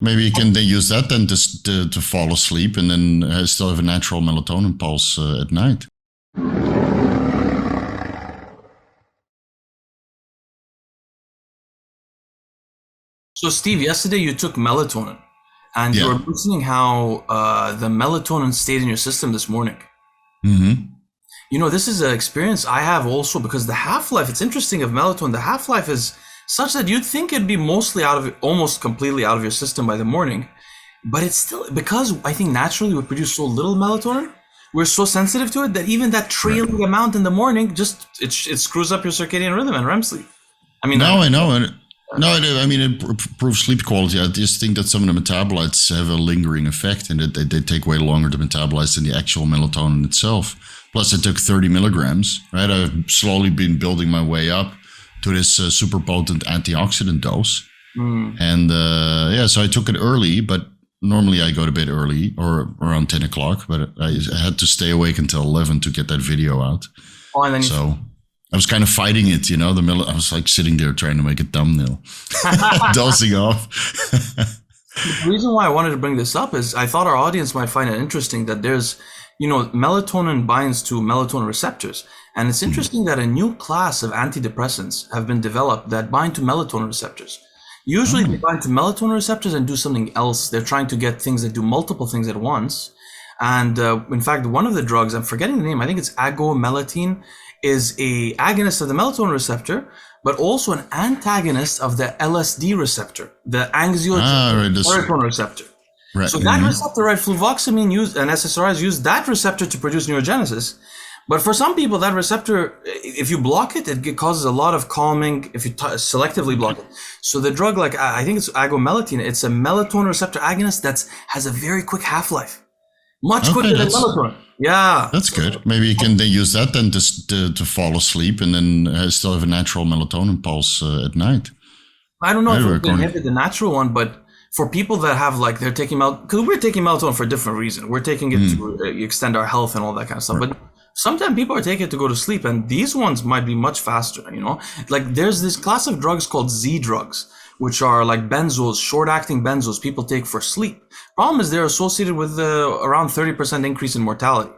Maybe you can then use that then to fall asleep and then still have a natural melatonin pulse at night. So, Steve, yesterday you took melatonin, and you Yeah. were mentioning how the melatonin stayed in your system this morning. Mm-hmm. You know, this is an experience I have also because the half-life, it's interesting of melatonin, the half-life is such that you'd think it'd be mostly out of it, almost completely out of your system by the morning. But it's still, because I think naturally we produce so little melatonin, we're so sensitive to it that even that Right. trailing amount in the morning, just it screws up your circadian rhythm and REM sleep. I mean, No, I know. No, I mean, it improves sleep quality. I just think that some of the metabolites have a lingering effect and that they take way longer to metabolize than the actual melatonin itself. Plus, I took 30 milligrams, right? I've slowly been building my way up to this super potent antioxidant dose. And yeah, so I took it early, but normally I go to bed early or around 10 o'clock, but I had to stay awake until 11 to get that video out. oh, and then So I was kind of fighting it, you know. I was like sitting there trying to make a thumbnail, dosing off. the reason why I wanted to bring this up is I thought our audience might find it interesting that there's, melatonin binds to melatonin receptors. And it's interesting that a new class of antidepressants have been developed that bind to melatonin receptors. Usually they bind to melatonin receptors and do something else. They're trying to get things that do multiple things at once. And in fact, one of the drugs, I'm forgetting the name, I think it's agomelatine, is a agonist of the melatonin receptor, but also an antagonist of the LSD receptor, the angiotensin receptor. Right. So that receptor, right, fluvoxamine and SSRIs use that receptor to produce neurogenesis. But for some people, that receptor, if you block it, it causes a lot of calming if you selectively block it. So the drug, like I think it's agomelatine, it's a melatonin receptor agonist that has a very quick half-life. Much quicker than melatonin. Yeah. That's good. Maybe you can then use that then to fall asleep and then still have a natural melatonin pulse at night. I don't know if we inhibit the natural one, but for people that have like, they're taking because we're taking melatonin for a different reason. We're taking it to extend our health and all that kind of stuff. Right. But sometimes people are taking it to go to sleep, and these ones might be much faster, Like there's this class of drugs called Z drugs, which are like benzos, short-acting benzos people take for sleep. Problem is they're associated with around 30% increase in mortality.